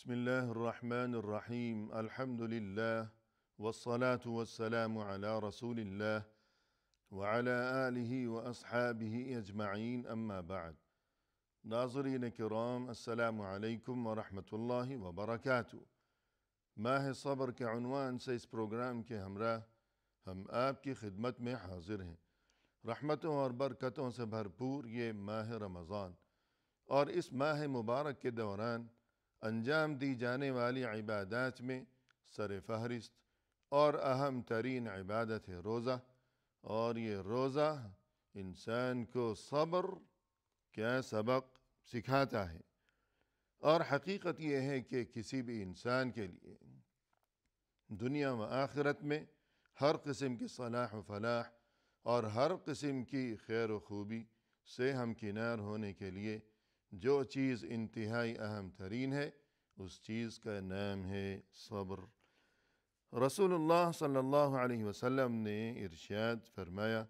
بسم الله الرحمن الرحيم الحمد لله والصلاة والسلام على رسول الله وعلى آله وأصحابه أجمعين أما بعد ناظرین کرام السلام علیکم ورحمۃ اللہ وبرکاتہ۔ ماہ صبر کے عنوان سے اس پروگرام کے ہمراہ ہم آپ کی خدمت میں حاضر ہیں۔ رحمتوں اور برکتوں سے بھرپور یہ ماہ رمضان اور اس ماہ مبارک کے دوران انجام دی جانے والی عبادات میں سر فہرست اور اہم ترین عبادت ہے روزہ، اور یہ روزہ انسان کو صبر کیا سبق سکھاتا ہے۔ اور حقیقت یہ ہے کہ کسی بھی انسان کے لیے دنیا و آخرت میں ہر قسم کی صلاح و فلاح اور ہر قسم کی خیر و خوبی سے ہمکنار ہونے کے لیے جو چیز انتہائی اہم ترین ہے اس چیز کا نام ہے صبر۔ رسول اللہ صلی اللہ علیہ وسلم نے ارشاد فرمایا: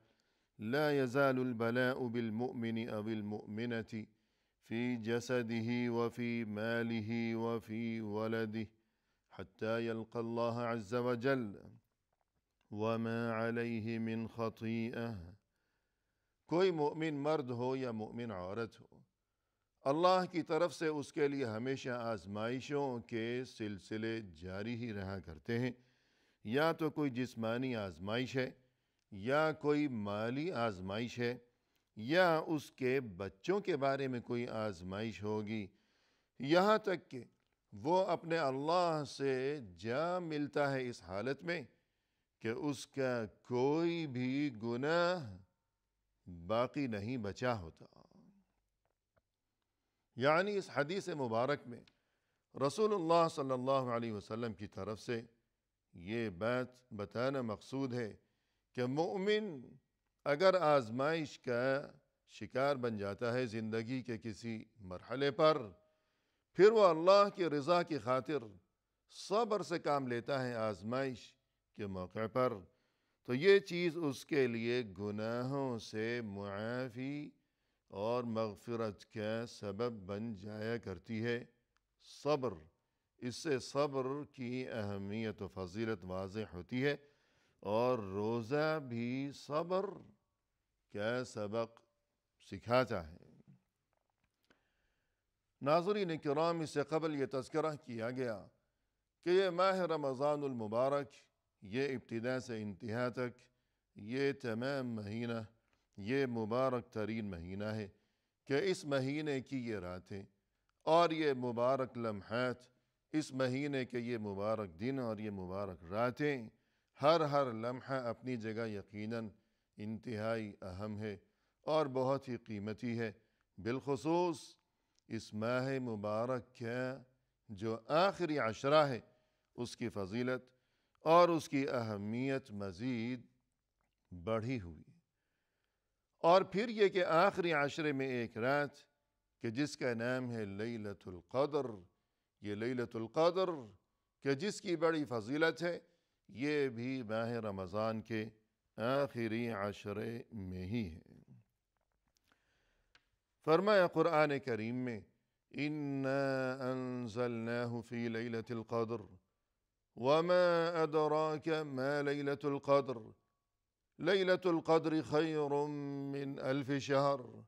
لا يزال البلاء بالمؤمن او المؤمنة في جسده وفي ماله وفي ولده حتى يلقى الله عز وجل وما عليه من خطيئة۔ کوئی مؤمن مرد ہو یا مؤمن عورت ہو، اللہ کی طرف سے اس کے لیے ہمیشہ آزمائشوں کے سلسلے جاری ہی رہا کرتے ہیں، یا تو کوئی جسمانی آزمائش ہے، یا کوئی مالی آزمائش ہے، یا اس کے بچوں کے بارے میں کوئی آزمائش ہوگی، یہاں تک کہ وہ اپنے اللہ سے جا ملتا ہے اس حالت میں کہ اس کا کوئی بھی گناہ باقی نہیں بچا ہوتا۔ یعنی اس حدیث مبارک میں رسول اللہ صلی اللہ علیہ وسلم کی طرف سے یہ بات بتانا مقصود ہے کہ مومن اگر آزمائش کا شکار بن جاتا ہے زندگی کے کسی مرحلے پر، پھر وہ اللہ کی رضا کی خاطر صبر سے کام لیتا ہے آزمائش کے موقع پر، تو یہ چیز اس کے لیے گناہوں سے معافی اور مغفرت کا سبب بن جایا کرتی ہے۔ صبر، اس سے صبر کی اہمیت و فضیلت واضح ہوتی ہے، اور روزہ بھی صبر کا سبق سکھاتا ہے۔ ناظرین کرام، اس سے قبل یہ تذکرہ کیا گیا کہ یہ ماہ رمضان المبارک، یہ ابتدا سے انتہا تک یہ تمام مہینہ یہ مبارک ترین مہینہ ہے کہ اس مہینے کی یہ راتیں اور یہ مبارک لمحات، اس مہینے کے یہ مبارک دن اور یہ مبارک راتیں، ہر لمحہ اپنی جگہ یقیناً انتہائی اہم ہے اور بہت ہی قیمتی ہے۔ بالخصوص اس ماہ مبارک کا جو آخری عشرہ ہے اس کی فضیلت اور اس کی اہمیت مزید بڑھی ہوئی۔ اور پھر یہ کہ آخری عشرے میں ایک رات کہ جس کا نام ہے لیلۃ القدر، یہ لیلۃ القدر کہ جس کی بڑی فضیلت ہے، یہ بھی ماہ رمضان کے آخری عشرے میں ہی ہے۔ فرمایا قرآن کریم میں: اِنَّا أَنزَلْنَاهُ فِي لَيْلَةِ الْقَدْرِ وَمَا أَدْرَاكَ مَا لَيْلَةُ الْقَدْرِ لَيْلَةُ الْقَدْرِ خَيْرٌ مِّنْ أَلْفِ شَهْرٍ۔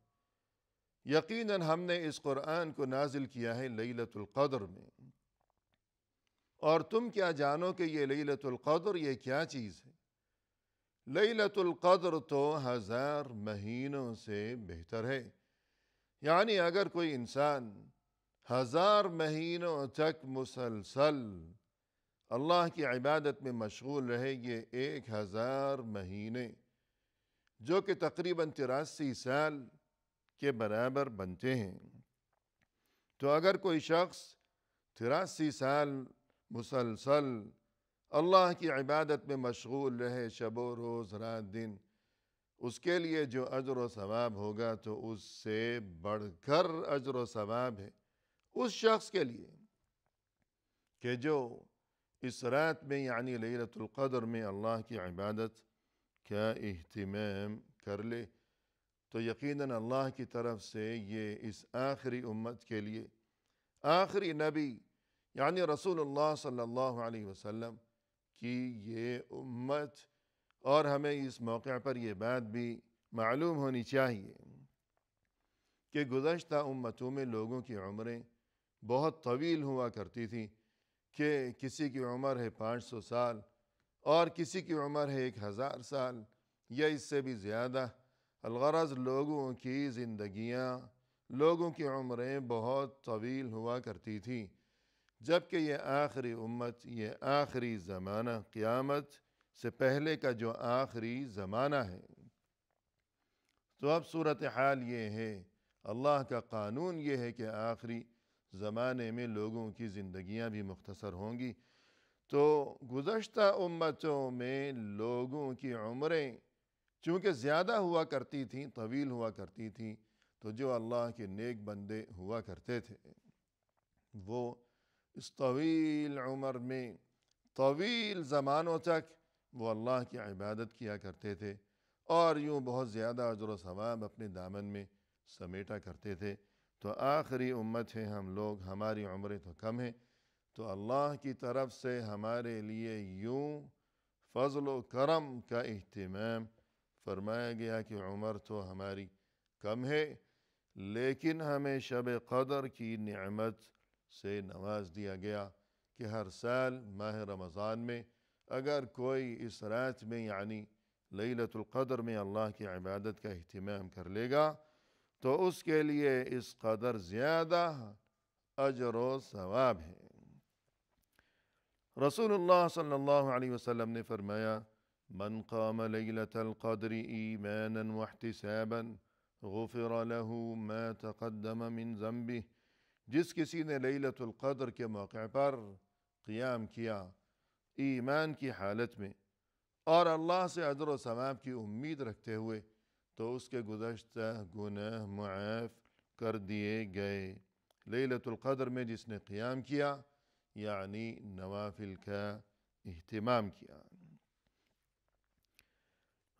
یقیناً ہم نے اس قرآن کو نازل کیا ہے لیلۃ القدر میں، اور تم کیا جانو کہ یہ لیلۃ القدر یہ کیا چیز ہے؟ لیلۃ القدر تو 1000 مہینوں سے بہتر ہے۔ یعنی اگر کوئی انسان 1000 مہینوں تک مسلسل اللہ کی عبادت میں مشغول رہے، یہ 1000 مہینے جو کہ تقریباً 83 سال کے برابر بنتے ہیں، تو اگر کوئی شخص 83 سال مسلسل اللہ کی عبادت میں مشغول رہے، شب و روز رات دن، اس کے لیے جو اجر و ثواب ہوگا تو اس سے بڑھ کر اجر و ثواب ہے اس شخص کے لیے کہ جو اس رات میں یعنی لیلۃ القدر میں اللہ کی عبادت کا اہتمام کر لے۔ تو یقیناً اللہ کی طرف سے یہ اس آخری امت کے لیے، آخری نبی یعنی رسول اللہ صلی اللہ علیہ وسلم کی یہ امت، اور ہمیں اس موقع پر یہ بات بھی معلوم ہونی چاہیے کہ گزشتہ امتوں میں لوگوں کی عمریں بہت طویل ہوا کرتی تھیں، کہ کسی کی عمر ہے 500 سال اور کسی کی عمر ہے 1000 سال یا اس سے بھی زیادہ۔ الغرض لوگوں کی زندگیاں، لوگوں کی عمریں بہت طویل ہوا کرتی تھیں، جبکہ یہ آخری امت، یہ آخری زمانہ، قیامت سے پہلے کا جو آخری زمانہ ہے۔ تو اب صورتحال یہ ہے، اللہ کا قانون یہ ہے کہ آخری زمانے میں لوگوں کی زندگیاں بھی مختصر ہوں گی۔ تو گزشتہ امتوں میں لوگوں کی عمریں چونکہ زیادہ ہوا کرتی تھیں، طویل ہوا کرتی تھیں، تو جو اللہ کے نیک بندے ہوا کرتے تھے وہ اس طویل عمر میں طویل زمانوں تک وہ اللہ کی عبادت کیا کرتے تھے، اور یوں بہت زیادہ اجر و ثواب اپنے دامن میں سمیٹا کرتے تھے۔ تو آخری امت ہے ہم لوگ، ہماری عمریں تو کم ہیں، تو اللہ کی طرف سے ہمارے لیے یوں فضل و کرم کا اہتمام فرمایا گیا کہ عمر تو ہماری کم ہے، لیکن ہمیں شب قدر کی نعمت سے نواز دیا گیا کہ ہر سال ماہ رمضان میں اگر کوئی اس رات میں یعنی لیلۃ القدر میں اللہ کی عبادت کا اہتمام کر لے گا تو اس کے لیے اس قدر زیادہ اجر و ثواب ہے۔ رسول اللہ صلی اللہ علیہ وسلم نے فرمایا، من قام لیلۃ القدر ایمانا واحتسابا غفر له ما تقدم من ذنبه، جس کسی نے لیلۃ القدر کے موقع پر قیام کیا ایمان کی حالت میں اور اللہ سے اجر و ثواب کی امید رکھتے ہوئے، تو اس کے گزشتہ گناہ معاف کر دیے گئے۔ لیلۃ القدر میں جس نے قیام کیا یعنی نوافل کا اہتمام کیا۔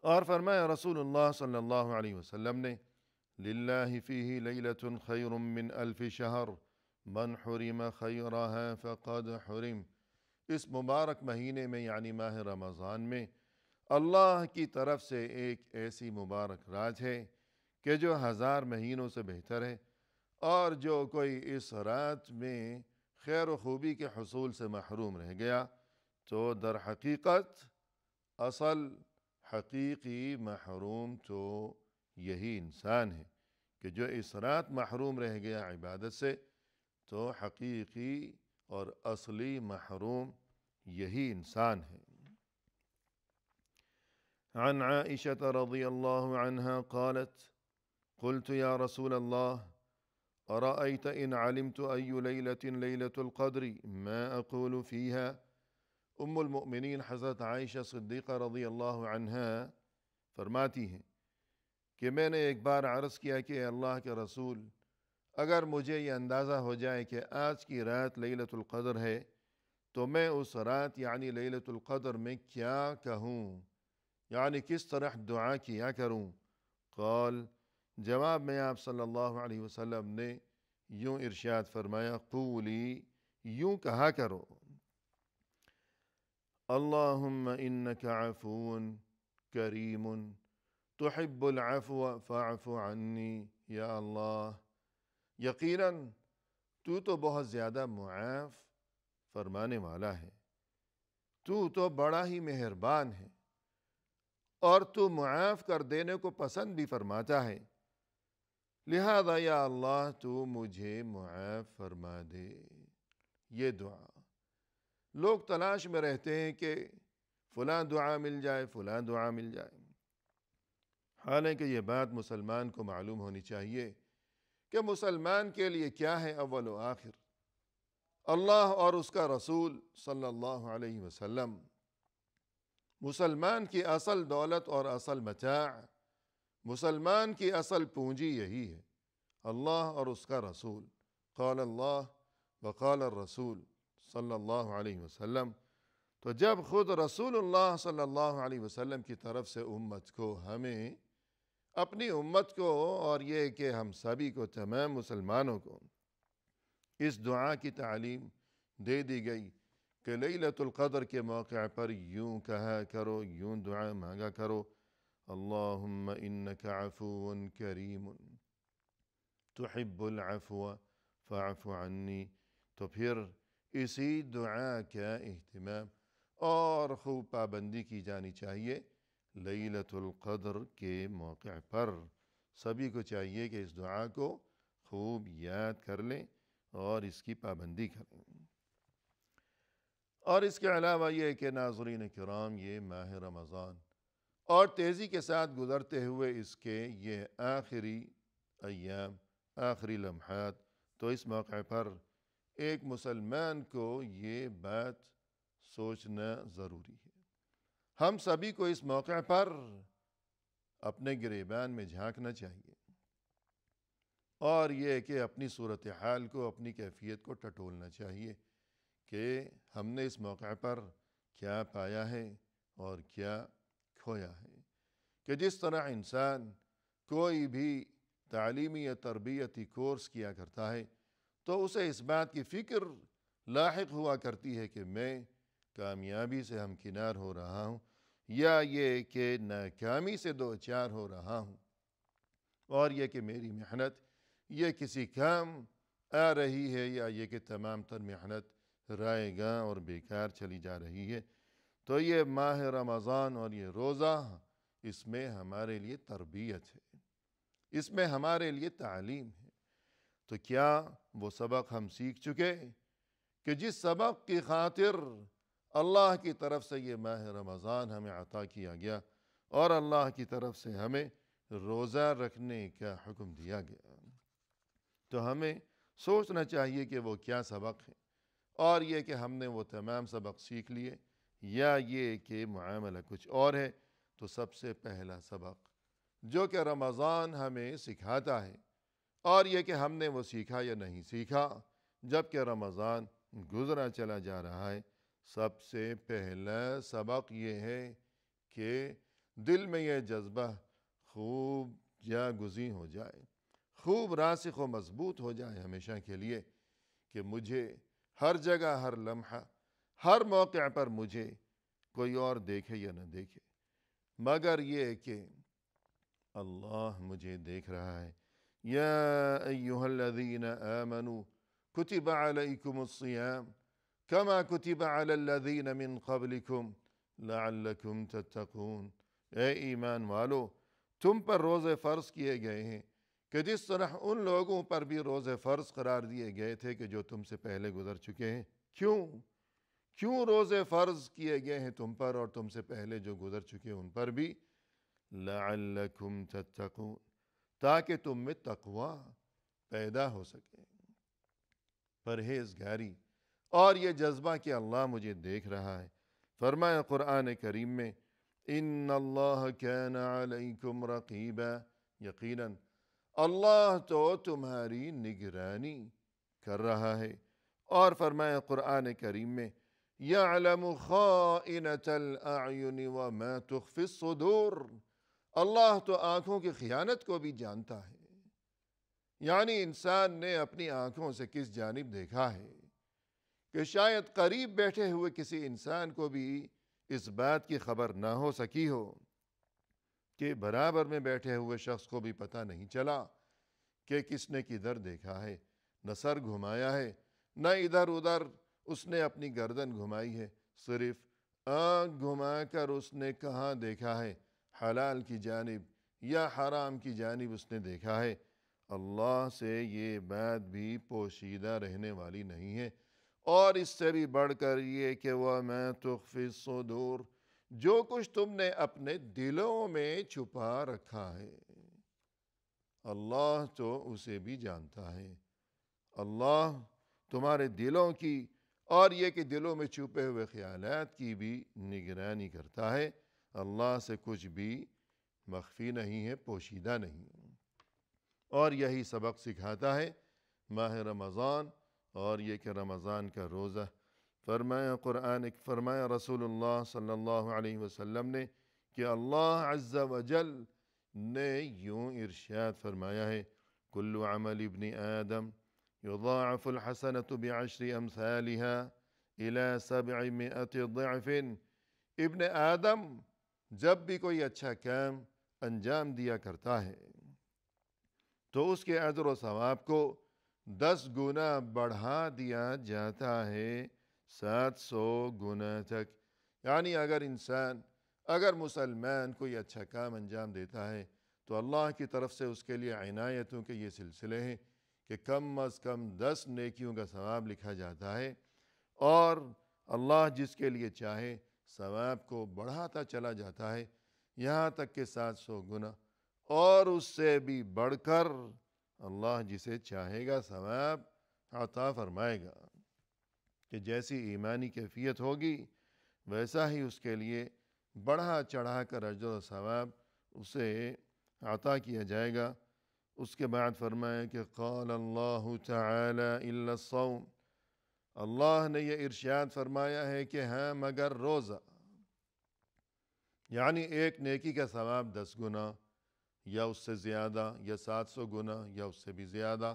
اور فرمایا رسول اللہ صلی اللہ علیہ وسلم نے، للہ فیہ لیلۃ خیر من الف شہر من حرم خیرها فقد حرم، اس مبارک مہینے میں یعنی ماہ رمضان میں اللہ کی طرف سے ایک ایسی مبارک رات ہے کہ جو 1000 مہینوں سے بہتر ہے، اور جو کوئی اس رات میں خیر و خوبی کے حصول سے محروم رہ گیا تو در حقیقت اصل حقیقی محروم تو یہی انسان ہے کہ جو اس رات محروم رہ گیا عبادت سے، تو حقیقی اور اصلی محروم یہی انسان ہے۔ عن عائشة رضی اللہ عنها قالت قلت یا رسول اللہ أرأيت إن علمت أي ليلة ليلة القدر ما أقول فيها، ام المؤمنین حضرت عائشہ صدیقہ رضی اللہ عنہا فرماتی ہیں کہ میں نے ایک بار عرض کیا کہ اے اللہ کے رسول، اگر مجھے یہ اندازہ ہو جائے کہ آج کی رات لیلۃ القدر ہے تو میں اس رات یعنی لیلۃ القدر میں کیا کہوں، یعنی کس طرح دعا کیا کروں۔ قال، جواب میں آپ صلی اللہ علیہ وسلم نے یوں ارشاد فرمایا، قولی، یوں کہا کرو، اللہم انک عفو کریم تحب العفو فاعف عنی، یا اللہ، یقیناً تو تو بہت زیادہ معاف فرمانے والا ہے، تو بڑا ہی مہربان ہے، اور تو معاف کر دینے کو پسند بھی فرماتا ہے، لہذا یا اللہ تو مجھے معاف فرما دے۔ یہ دعا لوگ تلاش میں رہتے ہیں کہ فلاں دعا مل جائے، فلاں دعا مل جائے، حالانکہ یہ بات مسلمان کو معلوم ہونی چاہیے کہ مسلمان کے لیے کیا ہے اول و آخر، اللہ اور اس کا رسول صلی اللہ علیہ وسلم۔ مسلمان کی اصل دولت اور اصل متاع، مسلمان کی اصل پونجی یہی ہے، اللہ اور اس کا رسول، قال اللہ وقال الرسول صلی اللہ علیہ وسلم۔ تو جب خود رسول اللہ صلی اللہ علیہ وسلم کی طرف سے امت کو، ہمیں اپنی امت کو، اور یہ کہ ہم سبھی کو، تمام مسلمانوں کو اس دعا کی تعلیم دے دی گئی کہ لیلۃ القدر کے موقع پر یوں کہا کرو، یوں دعا مانگا کرو، اللہم انک عفو کریم تحب العفو فاعف عنی۔ تو پھر اسی دعا کا اہتمام اور خوب پابندی کی جانی چاہیے لیلۃ القدر کے موقع پر۔ سبھی کو چاہیے کہ اس دعا کو خوب یاد کر لیں اور اس کی پابندی کریں۔ اور اس کے علاوہ یہ کہ ناظرین کرام، یہ ماہ رمضان اور تیزی کے ساتھ گزرتے ہوئے اس کے یہ آخری ایام، آخری لمحات، تو اس موقع پر ایک مسلمان کو یہ بات سوچنا ضروری ہے۔ ہم سبھی کو اس موقع پر اپنے گریبان میں جھانکنا چاہیے اور یہ کہ اپنی صورتحال کو، اپنی کیفیت کو ٹٹولنا چاہیے کہ ہم نے اس موقع پر کیا پایا ہے اور کیا کھویا ہے۔ کہ جس طرح انسان کوئی بھی تعلیمی یا تربیتی کورس کیا کرتا ہے تو اسے اس بات کی فکر لاحق ہوا کرتی ہے کہ میں کامیابی سے ہمکنار ہو رہا ہوں یا یہ کہ ناکامی سے دوچار ہو رہا ہوں، اور یہ کہ میری محنت یہ کسی کام آ رہی ہے یا یہ کہ تمام تر محنت رائے گاں اور بیکار چلی جا رہی ہے۔ تو یہ ماہ رمضان اور یہ روزہ، اس میں ہمارے لیے تربیت ہے، اس میں ہمارے لیے تعلیم ہے۔ تو کیا وہ سبق ہم سیکھ چکے کہ جس سبق کی خاطر اللہ کی طرف سے یہ ماہ رمضان ہمیں عطا کیا گیا اور اللہ کی طرف سے ہمیں روزہ رکھنے کا حکم دیا گیا، تو ہمیں سوچنا چاہیے کہ وہ کیا سبق ہے، اور یہ کہ ہم نے وہ تمام سبق سیکھ لیے یا یہ کہ معاملہ کچھ اور ہے۔ تو سب سے پہلا سبق جو کہ رمضان ہمیں سکھاتا ہے، اور یہ کہ ہم نے وہ سیکھا یا نہیں سیکھا جب کہ رمضان گزرا چلا جا رہا ہے، سب سے پہلا سبق یہ ہے کہ دل میں یہ جذبہ خوب جاگزیں ہو جائے، خوب راسخ و مضبوط ہو جائے ہمیشہ کے لیے کہ مجھے ہر جگہ، ہر لمحہ، ہر موقع پر مجھے کوئی اور دیکھے یا نہ دیکھے، مگر یہ کہ اللہ مجھے دیکھ رہا ہے۔ یا ایہا الذین آمنوا کتب علیکم الصیام کما کتب علی الذین من قبلکم لعلکم تتقون۔ اے ایمان والو، تم پر روزے فرض کیے گئے ہیں کہ جس طرح ان لوگوں پر بھی روزے فرض قرار دیے گئے تھے کہ جو تم سے پہلے گزر چکے ہیں۔ کیوں روزے فرض کیے گئے ہیں تم پر اور تم سے پہلے جو گزر چکے ان پر بھی؟ لعلکم تتقون، تاکہ تم میں تقوی پیدا ہو سکے، پرہیزگاری اور یہ جذبہ کہ اللہ مجھے دیکھ رہا ہے۔ فرمایا قرآن کریم میں ان اللہ کان علیکم رقیبا، یقیناً اللہ تو تمہاری نگرانی کر رہا ہے۔ اور فرمایا قرآن کریم میں یعلم خائنۃ الاعین وما تخفی الصدور، اللہ تو آنکھوں کی خیانت کو بھی جانتا ہے، یعنی انسان نے اپنی آنکھوں سے کس جانب دیکھا ہے کہ شاید قریب بیٹھے ہوئے کسی انسان کو بھی اس بات کی خبر نہ ہو سکی ہو کہ برابر میں بیٹھے ہوئے شخص کو بھی پتہ نہیں چلا کہ کس نے کدھر دیکھا ہے، نہ سر گھمایا ہے، نہ ادھر ادھر اس نے اپنی گردن گھمائی ہے، صرف آنکھ گھما کر اس نے کہاں دیکھا ہے، حلال کی جانب یا حرام کی جانب اس نے دیکھا ہے۔ اللہ سے یہ بات بھی پوشیدہ رہنے والی نہیں ہے، اور اس سے بھی بڑھ کر یہ کہ وَمَا تُخْفِي الصُّدُورُ، جو کچھ تم نے اپنے دلوں میں چھپا رکھا ہے اللہ تو اسے بھی جانتا ہے۔ اللہ تمہارے دلوں کی اور یہ کہ دلوں میں چھپے ہوئے خیالات کی بھی نگرانی کرتا ہے۔ اللہ سے کچھ بھی مخفی نہیں ہے، پوشیدہ نہیں ہے، اور یہی سبق سکھاتا ہے ماہ رمضان اور یہ کہ رمضان کا روزہ۔ فرمایا رسول اللہ صلی اللہ علیہ وسلم نے کہ اللہ عز و جل نے یوں ارشاد فرمایا ہے کل عمل ابن آدم يضاعف الحسنة بعشر أمثالها إلى 700 ضعف۔ ابن آدم جب بھی کوئی اچھا کام انجام دیا کرتا ہے تو اس کے اجر و ثواب کو 10 گنا بڑھا دیا جاتا ہے، 700 گنا تک۔ یعنی اگر مسلمان کوئی اچھا کام انجام دیتا ہے تو اللہ کی طرف سے اس کے لیے عنایتوں کے یہ سلسلے ہیں کہ کم از کم 10 نیکیوں کا ثواب لکھا جاتا ہے، اور اللہ جس کے لیے چاہے ثواب کو بڑھاتا چلا جاتا ہے یہاں تک کہ 700 گنا، اور اس سے بھی بڑھ کر اللہ جسے چاہے گا ثواب عطا فرمائے گا، کہ جیسی ایمانی کیفیت ہوگی ویسا ہی اس کے لیے بڑھا چڑھا کر اجر و ثواب اسے عطا کیا جائے گا۔ اس کے بعد فرمایا کہ قال اللہ تعالی الا الصوم، اللہ نے یہ ارشاد فرمایا ہے کہ ہاں مگر روزہ، یعنی ایک نیکی کا ثواب 10 گنا یا اس سے زیادہ، یا 700 گنا یا اس سے بھی زیادہ۔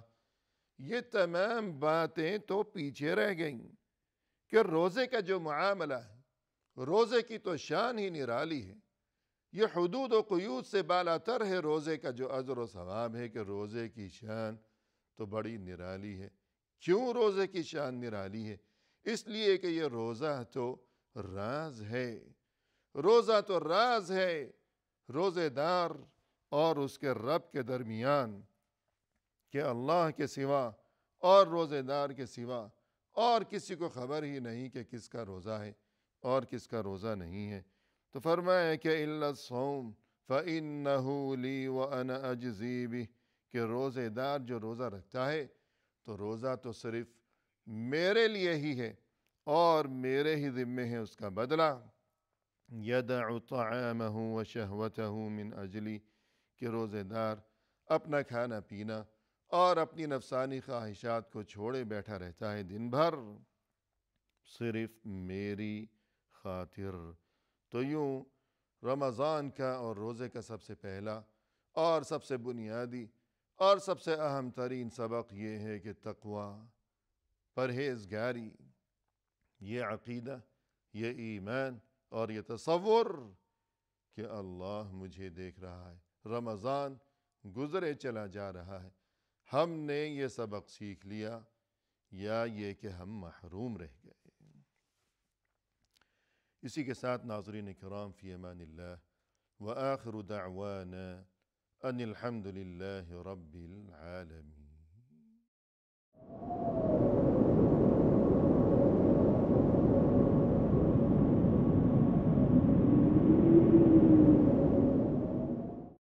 یہ تمام باتیں تو پیچھے رہ گئیں کہ روزے کا جو معاملہ ہے، روزے کی تو شان ہی نرالی ہے، یہ حدود و قیود سے بالاتر ہے روزے کا جو اجر و ثواب ہے، کہ روزے کی شان تو بڑی نرالی ہے۔ کیوں روزے کی شان نرالی ہے؟ اس لیے کہ یہ روزہ تو راز ہے، روزہ تو راز ہے، روزے دار اور اس کے رب کے درمیان، کہ اللہ کے سوا اور روزے دار کے سوا اور کسی کو خبر ہی نہیں کہ کس کا روزہ ہے اور کس کا روزہ نہیں ہے۔ تو فرمایا کہ الا الصوم فإنہ لی وأنا اجزی بہ، کہ روزے دار جو روزہ رکھتا ہے تو روزہ تو صرف میرے لیے ہی ہے اور میرے ہی ذمے ہے اس کا بدلہ۔ یدع طعامہ وشہوتہ من اجلی، کہ روزے دار اپنا کھانا پینا اور اپنی نفسانی خواہشات کو چھوڑے بیٹھا رہتا ہے دن بھر صرف میری خاطر۔ تو یوں رمضان کا اور روزے کا سب سے پہلا اور سب سے بنیادی اور سب سے اہم ترین سبق یہ ہے کہ تقوی، پرہیزگاری، یہ عقیدہ، یہ ایمان اور یہ تصور کہ اللہ مجھے دیکھ رہا ہے، رمضان گزرے چلا جا رہا ہے، ہم نے یہ سبق سیکھ لیا یا یہ کہ ہم محروم رہ گئے۔ اسی کے ساتھ ناظرین کرام فی امان اللہ، وآخر دعوانا ان الحمد للہ رب العالمین۔